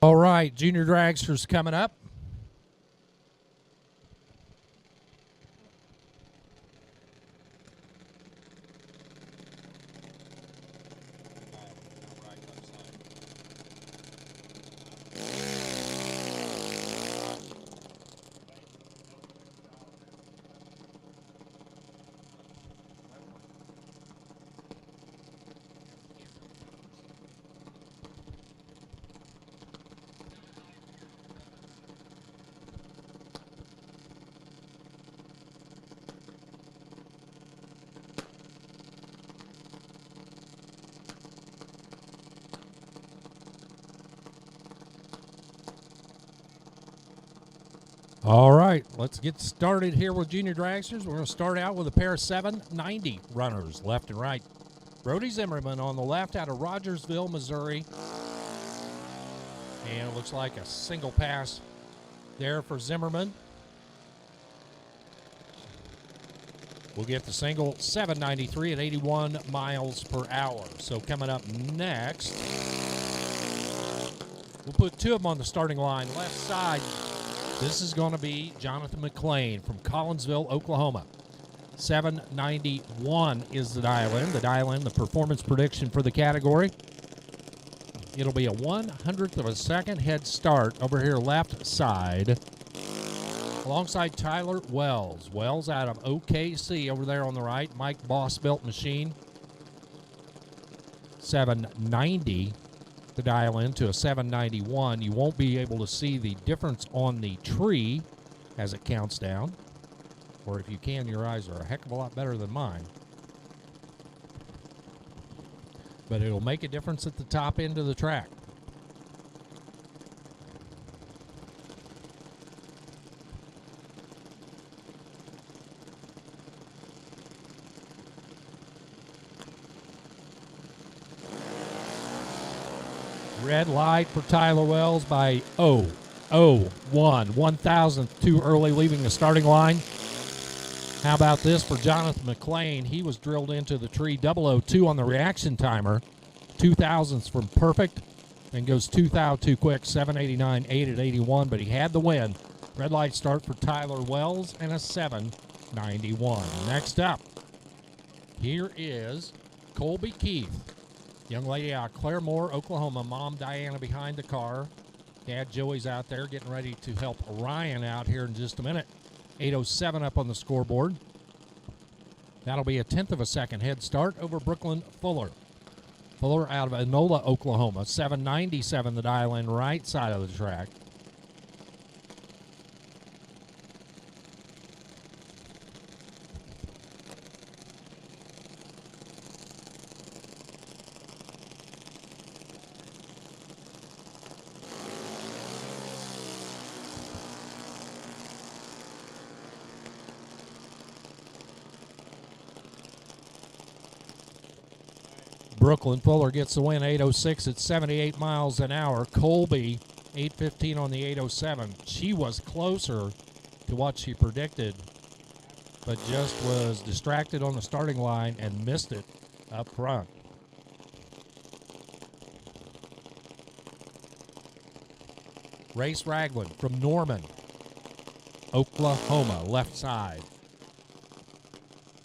All right, junior dragsters coming up. All right, let's get started here with junior dragsters. We're going to start out with a pair of 790 runners, left and right. Brody Zimmerman on the left out of Rogersville, Missouri. And it looks like a single pass there for Zimmerman. We'll get the single 793 at 81 miles per hour. So coming up next, we'll put two of them on the starting line, left side. This is going to be Jonathan McLean from Collinsville, Oklahoma. 791 is the dial-in. The dial-in, the performance prediction for the category. It'll be a 1/100th of a second head start over here left side. Alongside Tyler Wells. Wells out of OKC over there on the right. Mike Boss built machine. 790. To dial into a 791. You won't be able to see the difference on the tree as it counts down. Or if you can, your eyes are a heck of a lot better than mine. But it'll make a difference at the top end of the track. Red light for Tyler Wells by 1/1000th too early, leaving the starting line. How about this for Jonathan McLean? He was drilled into the tree 002 on the reaction timer. 2/1000ths from perfect and goes 2 thou too quick, 789, 8 at 81, but he had the win. Red light start for Tyler Wells and a 791. Next up, here is Colby Keith. Young lady out of Claremore, Oklahoma. Mom Diana behind the car. Dad Joey's out there getting ready to help Ryan out here in just a minute. 8:07 up on the scoreboard. That'll be a 1/10 of a second head start over Brooklyn Fuller. Fuller out of Enola, Oklahoma. 797 the dial in right side of the track. Brooklyn Fuller gets the win, 8:06 at 78 miles an hour. Colby, 8:15 on the 8:07. She was closer to what she predicted, but just was distracted on the starting line and missed it up front. Race Ragland from Norman, Oklahoma, left side.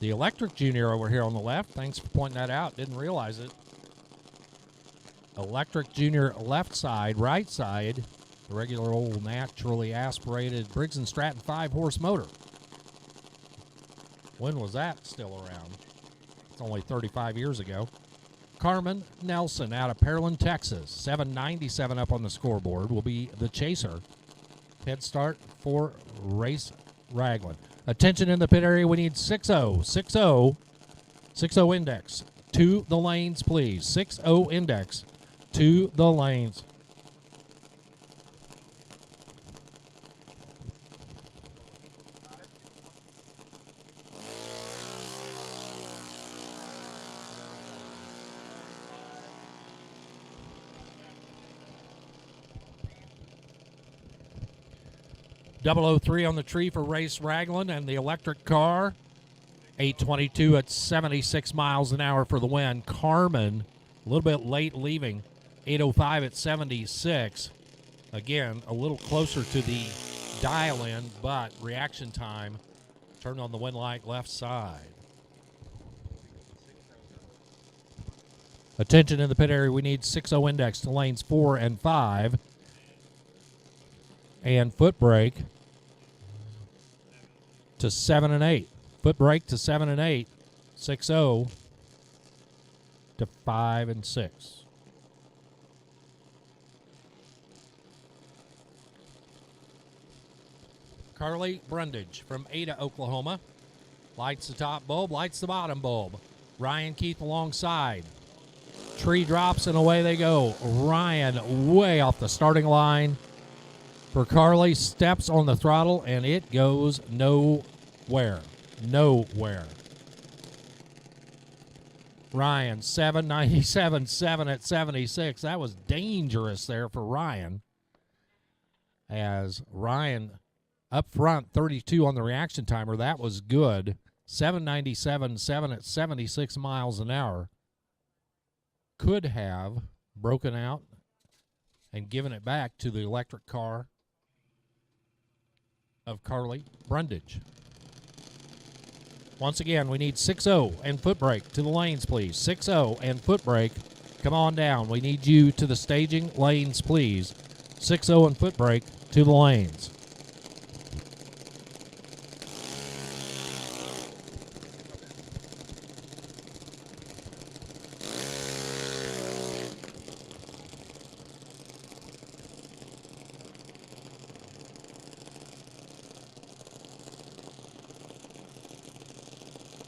The Electric Junior over here on the left. Thanks for pointing that out. Didn't realize it. Electric Junior left side, right side. The regular old naturally aspirated Briggs & Stratton 5-horse motor. When was that still around? It's only 35 years ago. Carmen Nelson out of Pearland, Texas. 797 up on the scoreboard will be the chaser. Head start for Race Ragland. Attention in the pit area, we need 6-0, 6-0, 6-0 index. To the lanes, please. 6-0 index. To the lanes. .003 on the tree for Race Ragland and the electric car. 8:22 at 76 miles an hour for the win. Carmen, a little bit late leaving. 8:05 at 76. Again, a little closer to the dial in, but reaction time, turn on the wind light left side. Attention in the pit area, we need 6-0 index to lanes 4 and 5. And foot brake to 7 and 8. Foot brake to 7 and 8. 6-0 to 5 and 6. Carly Brundage from Ada, Oklahoma. Lights the top bulb, lights the bottom bulb. Ryan Keith alongside. Tree drops and away they go. Ryan way off the starting line. For Carly, steps on the throttle and it goes nowhere. Nowhere. Ryan, 797.7 at 76. That was dangerous there for Ryan. As Ryan up front, 32 on the reaction timer. That was good. 797.7 at 76 miles an hour. Could have broken out and given it back to the electric car of Carly Brundage. Once again, we need 6-0 and foot brake to the lanes, please. 6-0 and foot brake. Come on down. We need you to the staging lanes, please. 6-0 and foot brake to the lanes.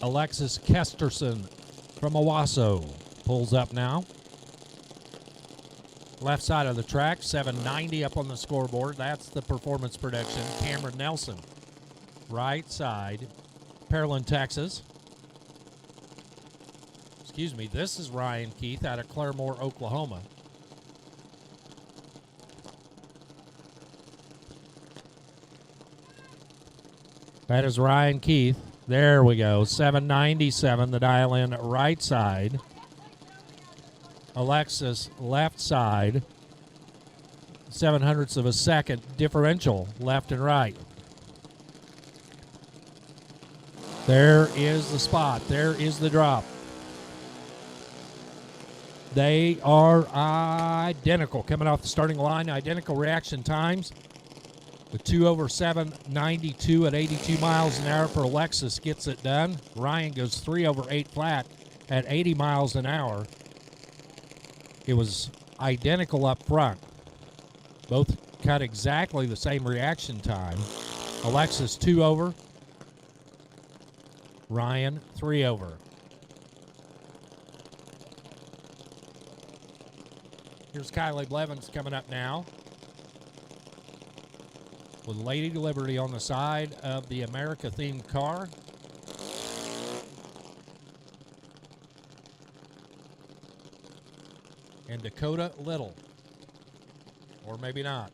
Alexis Kesterson from Owasso pulls up now. Left side of the track, 790 up on the scoreboard. That's the performance prediction. Cameron Nelson, right side, Pearland, Texas. Excuse me, this is Ryan Keith out of Claremore, Oklahoma. That is Ryan Keith. There we go, 797, the dial in right side. Alexis left side, 0.07 of a second differential left and right. There is the spot, there is the drop. They are identical coming off the starting line, identical reaction times. The 2/792 at 82 miles an hour for Alexis gets it done. Ryan goes 3/8 flat at 80 miles an hour. It was identical up front. Both cut exactly the same reaction time. Alexis 2 over. Ryan 3 over. Here's Kylie Blevins coming up now, with Lady Liberty on the side of the America-themed car. And Dakota Little. Or maybe not.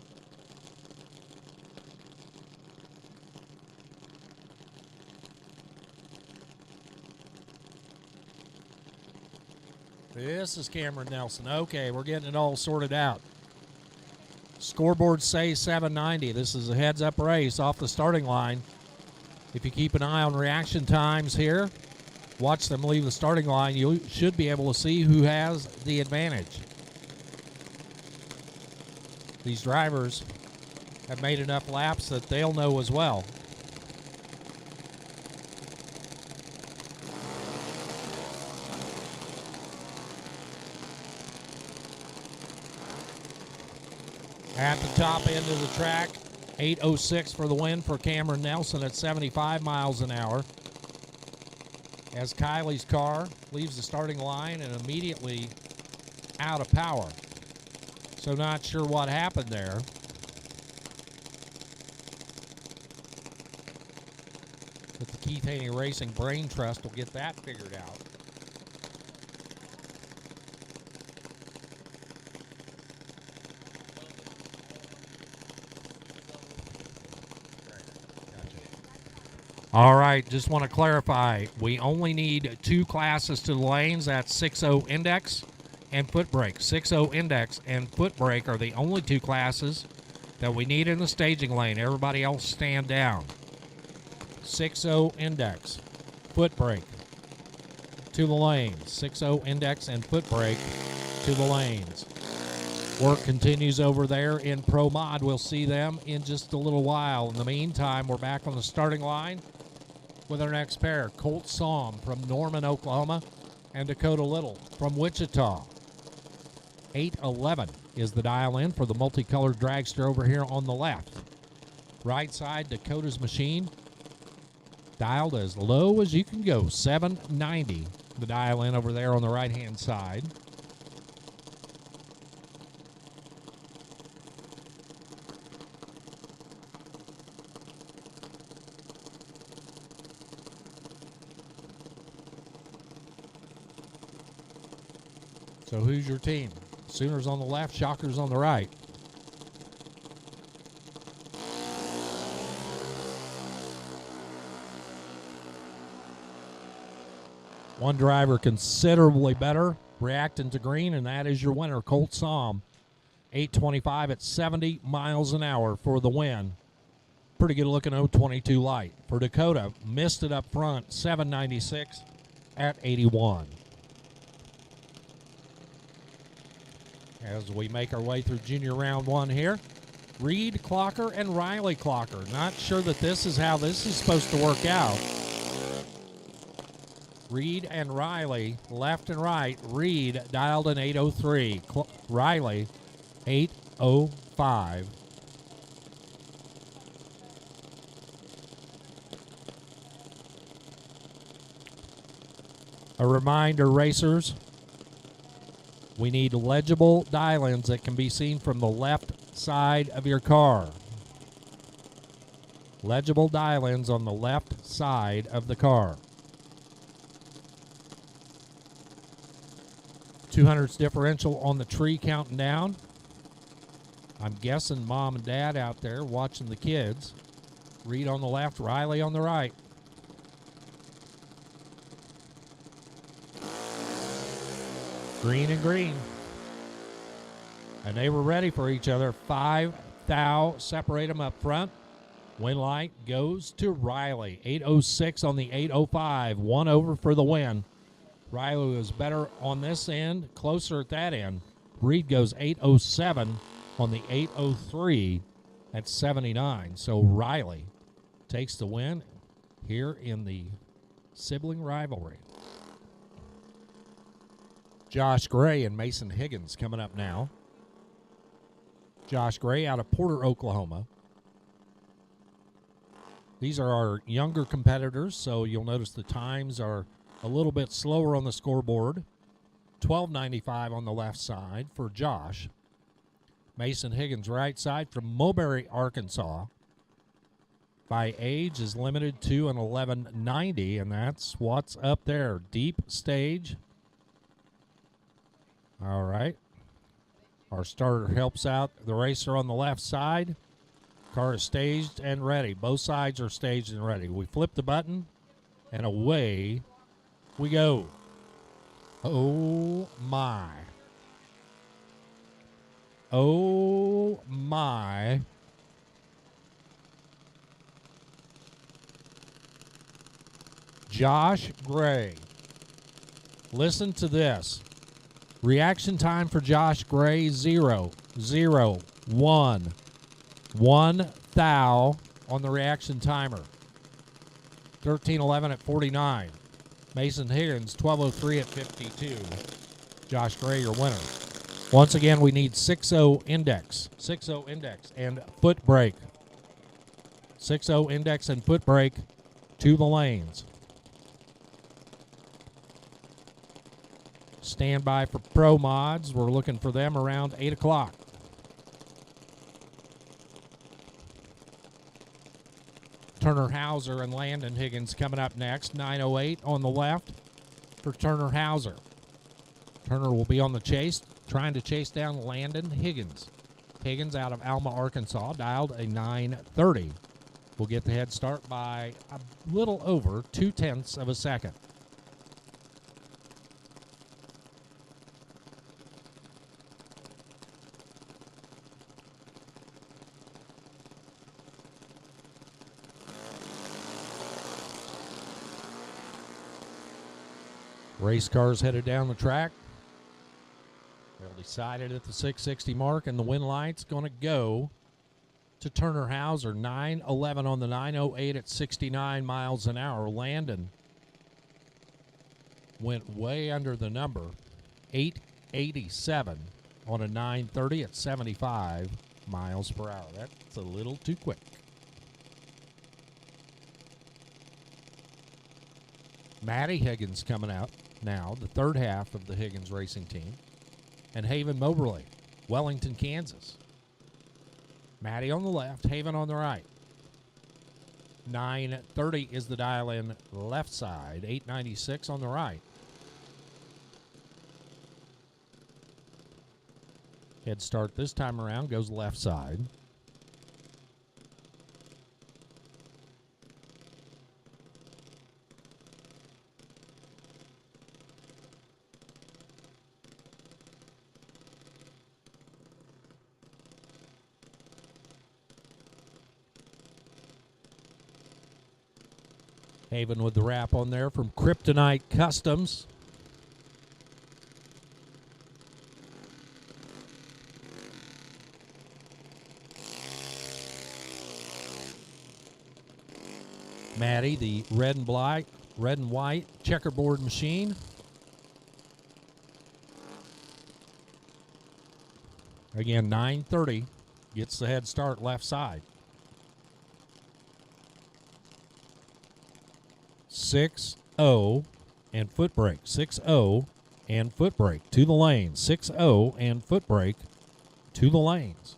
This is Cameron Nelson. Okay, we're getting it all sorted out. Scoreboards say 790. This is a heads-up race off the starting line. If you keep an eye on reaction times here, watch them leave the starting line, you should be able to see who has the advantage. These drivers have made enough laps that they'll know as well. At the top end of the track, 8:06 for the win for Cameron Nelson at 75 miles an hour. As Kylie's car leaves the starting line and immediately out of power. So not sure what happened there. But the Keith Haney Racing Brain Trust will get that figured out. All right, just want to clarify, we only need 2 classes to the lanes. That's 6-0 index and foot brake. 6-0 index and foot brake are the only 2 classes that we need in the staging lane. Everybody else stand down. 6-0 index, foot brake to the lanes. 6-0 index and foot brake to the lanes. Work continues over there in Pro Mod. We'll see them in just a little while. In the meantime, we're back on the starting line with our next pair. Colt Psalm from Norman, Oklahoma, and Dakota Little from Wichita. 811 is the dial in for the multicolored dragster over here on the left. Right side, Dakota's Machine, dialed as low as you can go, 790. The dial in over there on the right-hand side. So who's your team? Sooners on the left, Shockers on the right. One driver considerably better, reacting to green, and that is your winner, Colt Psalm. 825 at 70 miles an hour for the win. Pretty good looking 022 light. For Dakota, missed it up front, 796 at 81. As we make our way through junior round one here, Reed Clocker and Riley Clocker. Not sure that this is how this is supposed to work out. Reed and Riley, left and right. Reed dialed in 803. Riley, 805. A reminder, racers, we need legible dial-ins that can be seen from the left side of your car. Legible dial-ins on the left side of the car. 200s differential on the tree counting down. I'm guessing mom and dad out there watching the kids. Reed on the left, Riley on the right. Green and green. And they were ready for each other. 5 thou separate them up front. Win light goes to Riley. 806 on the 805. 1 over for the win. Riley was better on this end, closer at that end. Reed goes 807 on the 803 at 79. So Riley takes the win here in the sibling rivalry. Josh Gray and Mason Higgins coming up now. Josh Gray out of Porter, Oklahoma. These are our younger competitors, so you'll notice the times are a little bit slower on the scoreboard. 12:95 on the left side for Josh. Mason Higgins right side from Mulberry, Arkansas. By age is limited to an 1190, and that's what's up there. Deep stage. All right. Our starter helps out the racer on the left side. Car is staged and ready. Both sides are staged and ready. We flip the button, and away we go. Oh, my. Oh, my. Josh Gray. Listen to this. Reaction time for Josh Gray, 0, 0, 1. 1 thou on the reaction timer. 13:11 at 49. Mason Higgins, 12:03 at 52. Josh Gray, your winner. Once again, we need 6-0 index. 6-0 index and foot brake. 6-0 index and foot brake to the lanes. Stand by for Pro Mods. We're looking for them around 8 o'clock. Turner Hauser and Landon Higgins coming up next. 9:08 on the left for Turner Hauser. Turner will be on the chase, trying to chase down Landon Higgins. Higgins out of Alma, Arkansas, dialed a 9:30. We'll get the head start by a little over 0.2 of a second. Race cars headed down the track. They'll decide it at the 660 mark, and the win light's going to go to Turner Hauser. 9:11 on the 908 at 69 miles an hour. Landon went way under the number. 8:87 on a 930 at 75 miles per hour. That's a little too quick. Matty Higgins coming out now, the third half of the Higgins racing team. And Haven Moberly, Wellington, Kansas. Matty on the left, Haven on the right. 930 is the dial-in left side, 896 on the right. Head start this time around goes left side. Haven with the wrap on there from Kryptonite Customs. Matty, the red and white checkerboard machine. Again, 930 gets the head start left side. 6-0 and foot brake. 6-0 and foot brake to the lanes. 6-0 and foot brake to the lanes.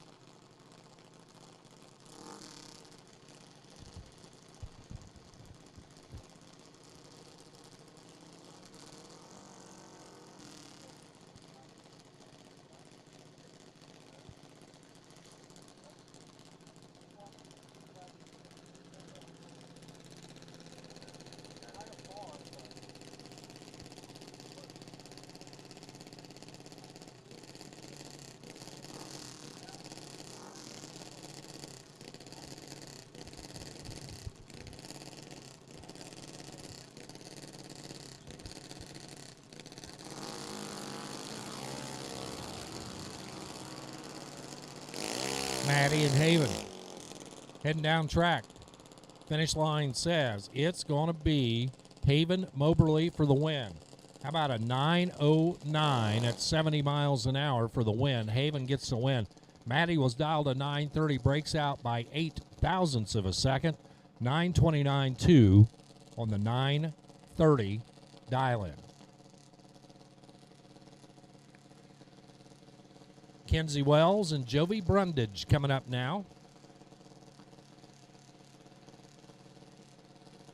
Matty and Haven heading down track. Finish line says it's going to be Haven Moberly for the win. How about a 9:09 at 70 miles an hour for the win? Haven gets the win. Matty was dialed to 9:30, breaks out by 8 thousandths of a second. 9:29.2 on the 9:30 dial-in. Kenzie Wells and Jovi Brundage coming up now.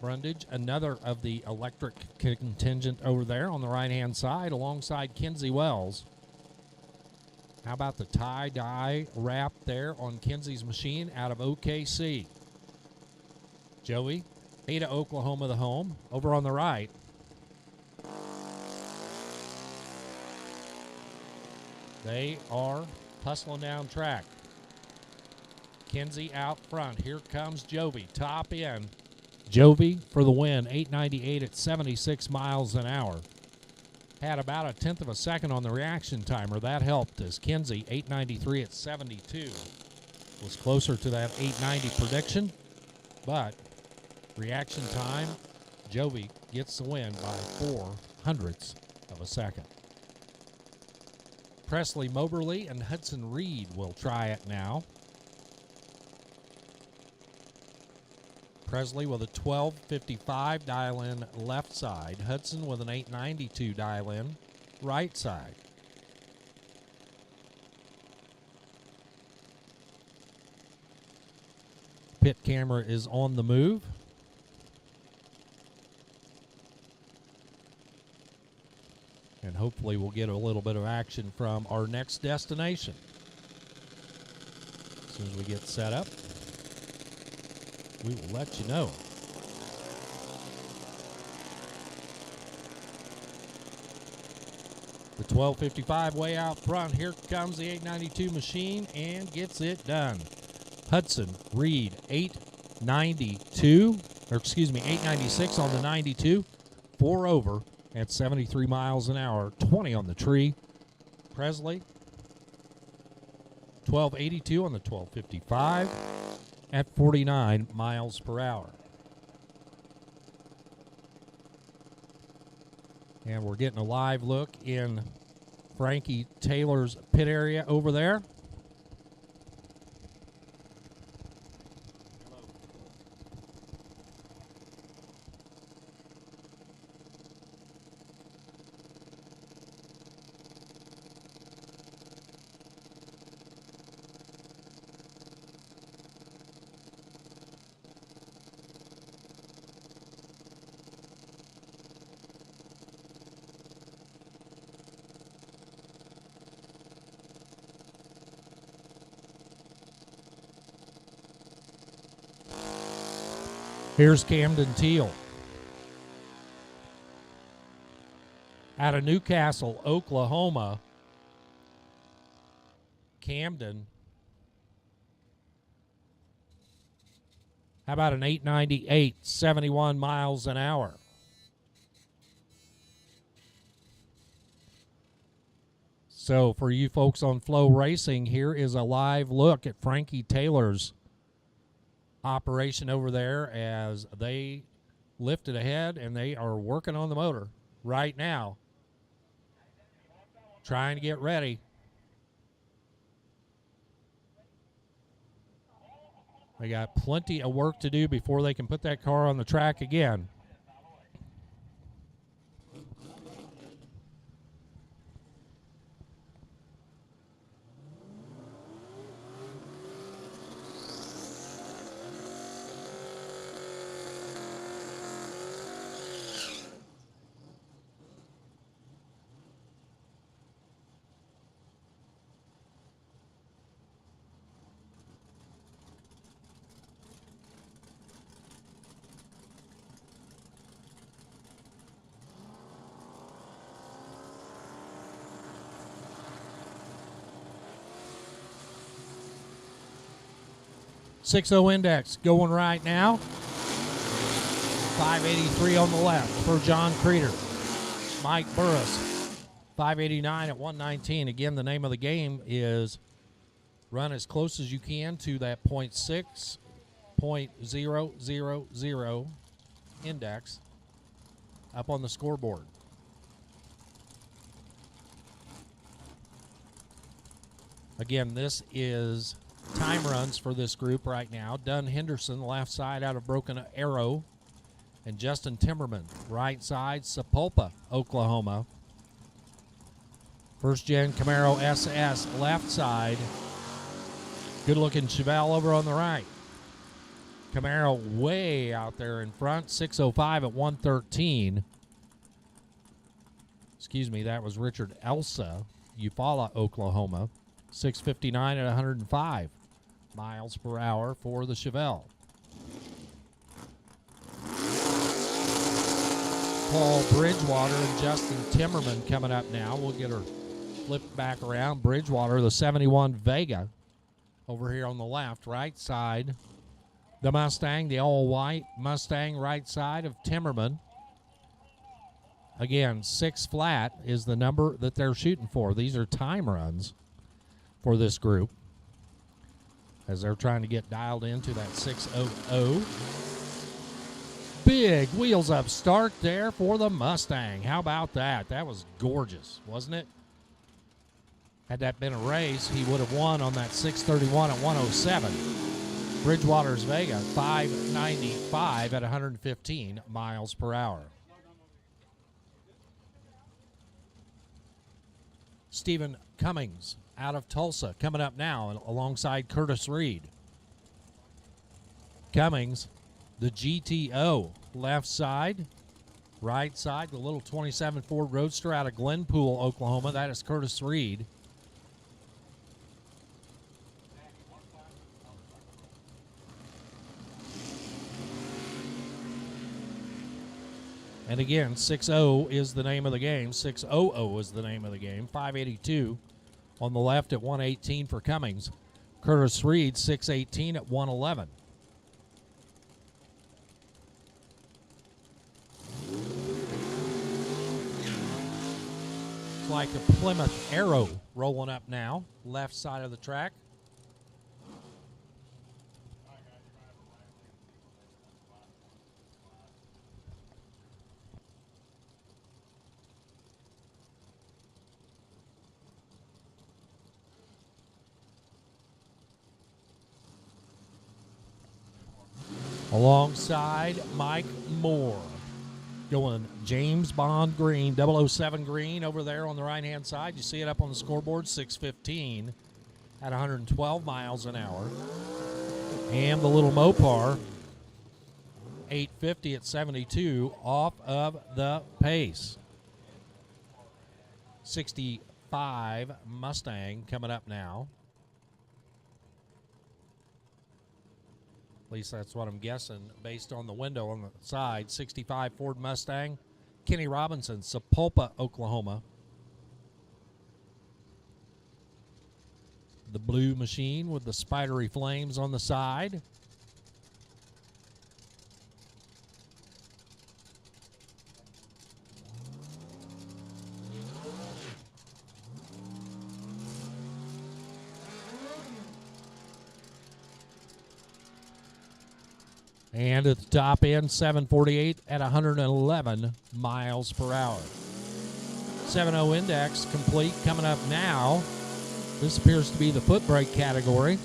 Brundage, another of the electric contingent over there on the right-hand side alongside Kenzie Wells. How about the tie-dye wrap there on Kenzie's machine out of OKC? Joey, Ada, Oklahoma, the home. Over on the right, they are hustling down track. Kenzie out front. Here comes Jovi, top end. Jovi for the win, 8:98 at 76 miles an hour. Had about a tenth of a second on the reaction timer. That helped as Kenzie, 8:93 at 72, was closer to that 8:90 prediction. But reaction time, Jovi gets the win by 0.04 of a second. Presley Moberly and Hudson Reed will try it now. Presley with a 12:55 dial-in left side. Hudson with an 8:92 dial-in right side. Pit camera is on the move. And hopefully we'll get a little bit of action from our next destination. As soon as we get set up, we will let you know. The 12:55 way out front. Here comes the 892 machine and gets it done. Hudson Reed, 896 on the 92. 4 over at 73 miles an hour, 20 on the tree. Presley, 1282 on the 1255 at 49 miles per hour. And we're getting a live look in Franky Taylor's pit area over there. Here's Camden Teal. Out of Newcastle, Oklahoma, Camden. How about an 898, 71 miles an hour? So for you folks on Flow Racing, here is a live look at Franky Taylor's operation over there as they lifted ahead and they are working on the motor right now, trying to get ready. They got plenty of work to do before they can put that car on the track again. .60 index going right now. 583 on the left for John Creeder. Mike Burris, 589 at 119. Again, the name of the game is run as close as you can to that 0.6.000 index up on the scoreboard. Again, this is time runs for this group right now. Dunn Henderson, left side out of Broken Arrow. And Justin Timmerman, right side, Sapulpa, Oklahoma. First gen Camaro SS, left side. Good looking Chevelle over on the right. Camaro way out there in front, 605 at 113. Excuse me, that was Richard Elsa, Eufaula, Oklahoma. 659 at 105 miles per hour for the Chevelle. Paul Bridgewater and Justin Timmerman coming up now. We'll get her flipped back around. Bridgewater, the 71 Vega over here on the left, right side. The Mustang, the all-white Mustang, right side of Timmerman. Again, 6 flat is the number that they're shooting for. These are time runs for this group as they're trying to get dialed into that 600. Big wheels up start there for the Mustang. How about that? That was gorgeous, wasn't it? Had that been a race, he would have won on that 631 at 107. Bridgewater's Vega, 595 at 115 miles per hour. Stephen Cummings out of Tulsa coming up now alongside Curtis Reed. Cummings, the GTO, left side, right side, the little 27 Ford Roadster out of Glenpool, Oklahoma. That is Curtis Reed. And again, 6-0 is the name of the game. 600 is the name of the game. 582 on the left at 118 for Cummings. Curtis Reed, 618 at 111. like a Plymouth Arrow rolling up now, left side of the track. Alongside Mike Moore. Going James Bond green, 007 green over there on the right-hand side. You see it up on the scoreboard, 6:15 at 112 miles an hour. And the little Mopar, 850 at 72, off of the pace. 65 Mustang coming up now. At least that's what I'm guessing based on the window on the side. 65 Ford Mustang. Kenny Robinson, Sapulpa, Oklahoma. The blue machine with the spidery flames on the side. And at the top end, 748 at 111 miles per hour. 7.0 index complete. Coming up now, this appears to be the foot brake category.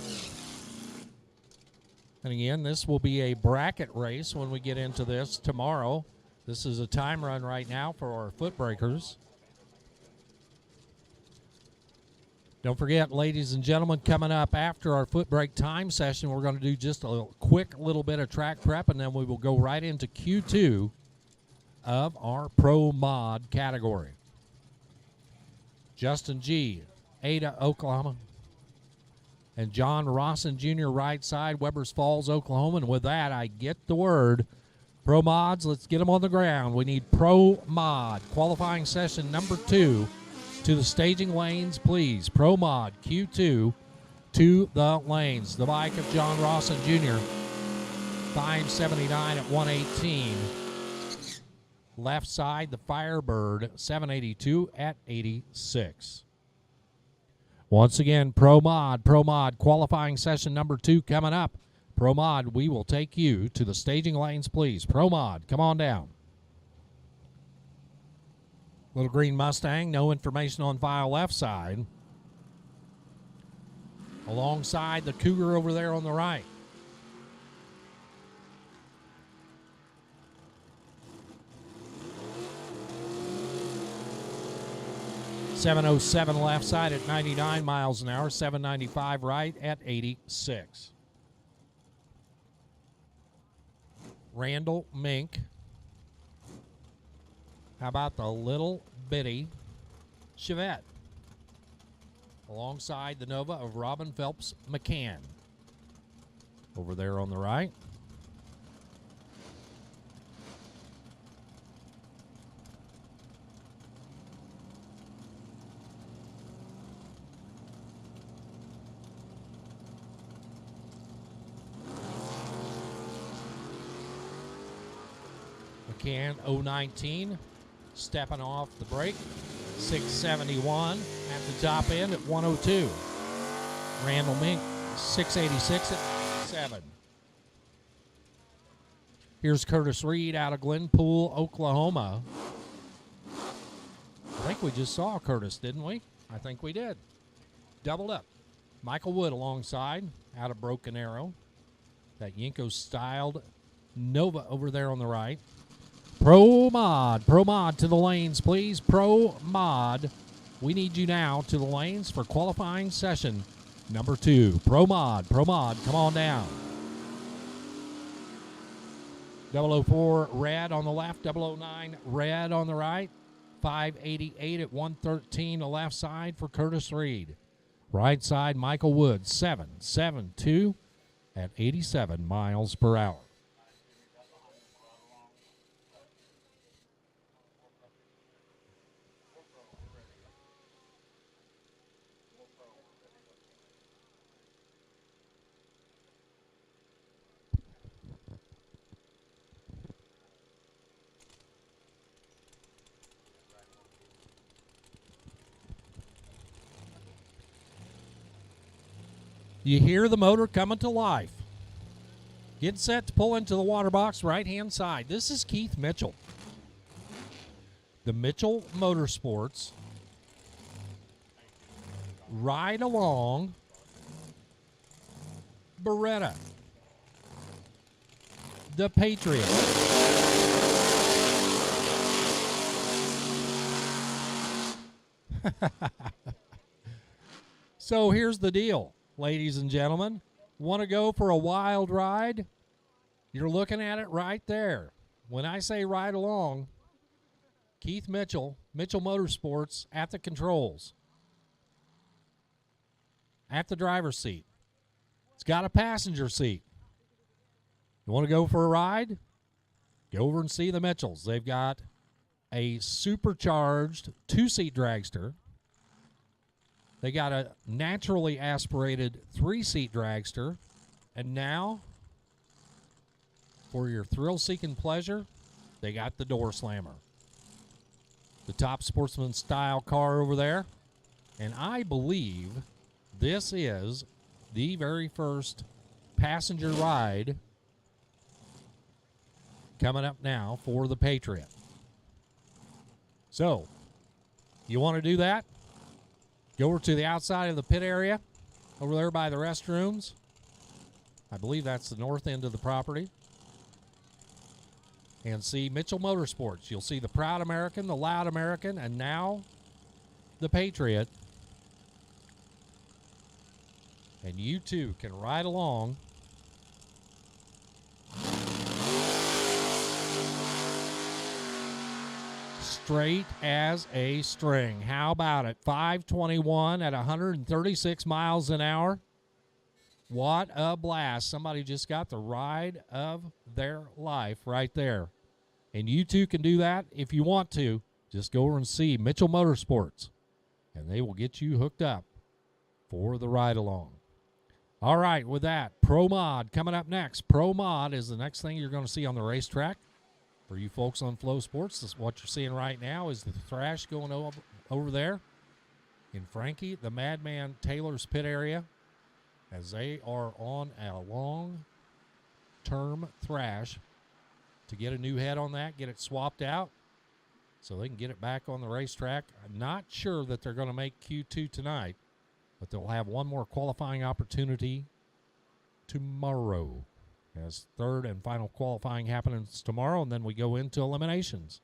And again, this will be a bracket race when we get into this tomorrow. This is a time run right now for our foot brakers. Don't forget, ladies and gentlemen, coming up after our foot brake time session, we're going to do just a quick little bit of track prep, and then we will go right into Q2 of our Pro Mod category. Justin G., Ada, Oklahoma, and John Rawson Jr., right side, Webbers Falls, Oklahoma. And with that, I get the word. Pro Mods, let's get them on the ground. We need Pro Mod qualifying session number 2. To the staging lanes, please. Pro Mod Q2 to the lanes. The bike of John Rawson Jr., 579 at 118. Left side, the Firebird, 782 at 86. Once again, Pro Mod qualifying session number 2 coming up. Pro Mod, we will take you to the staging lanes, please. Pro Mod, come on down. Little green Mustang, no information on file left side. Alongside the Cougar over there on the right. .707 left side at 99 miles an hour, 795 right at 86. Randall Mink. How about the little bitty Chevette? Alongside the Nova of Robin Phelps McCann. Over there on the right. McCann 019. Stepping off the brake, 671 at the top end at 102. Randall Mink, 686 at 7. Here's Curtis Reed out of Glenpool, Oklahoma. I think we just saw Curtis, didn't we? I think we did. Doubled up. Michael Wood alongside, out of Broken Arrow. That Yenko-styled Nova over there on the right. Pro Mod to the lanes, please. Pro Mod, we need you now to the lanes for qualifying session number 2. Pro Mod, come on down. 004 red on the left, 009 red on the right. 588 at 113, the left side for Curtis Reed. Right side, Michael Wood, 772 at 87 miles per hour. You hear the motor coming to life. Get set to pull into the water box, right-hand side. This is Keith Mitchell. The Mitchell Motorsports Ride Along Beretta. The Patriot. So here's the deal, ladies and gentlemen. Want to go for a wild ride? You're looking at it right there. When I say ride along, Keith Mitchell, Mitchell Motorsports at the controls, at the driver's seat. It's got a passenger seat. You want to go for a ride? Go over and see the Mitchells. They've got a supercharged 2-seat dragster. They got a naturally aspirated 3-seat dragster. And now, for your thrill-seeking pleasure, they got the door slammer. The top sportsman style car over there. And I believe this is the very first passenger ride coming up now for the Patriot. So, you want to do that? Go over to the outside of the pit area, over there by the restrooms. I believe that's the north end of the property. And see Mitchell Motorsports. You'll see the Proud American, the Loud American, and now the Patriot. And you too can ride along straight as a string. How about it? 521 at 136 miles an hour. What a blast. Somebody just got the ride of their life right there. And you too can do that if you want to. Just go over and see Mitchell Motorsports, and they will get you hooked up for the ride along. All right, with that, Pro Mod coming up next. Pro Mod is the next thing you're going to see on the racetrack. For you folks on Flow Sports, this is what you're seeing right now is the thrash going over there in Franky, the Madman Taylor's pit area, as they are on a long-term thrash to get a new head on that, get it swapped out so they can get it back on the racetrack. I'm not sure that they're going to make Q2 tonight, but they'll have one more qualifying opportunity tomorrow. As third and final qualifying happens tomorrow, and then we go into eliminations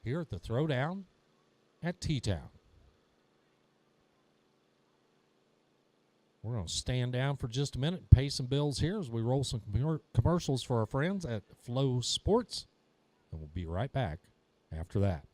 here at the Throwdown at T-Town. We're going to stand down for just a minute and pay some bills here as we roll some commercials for our friends at Flow Sports, and we'll be right back after that.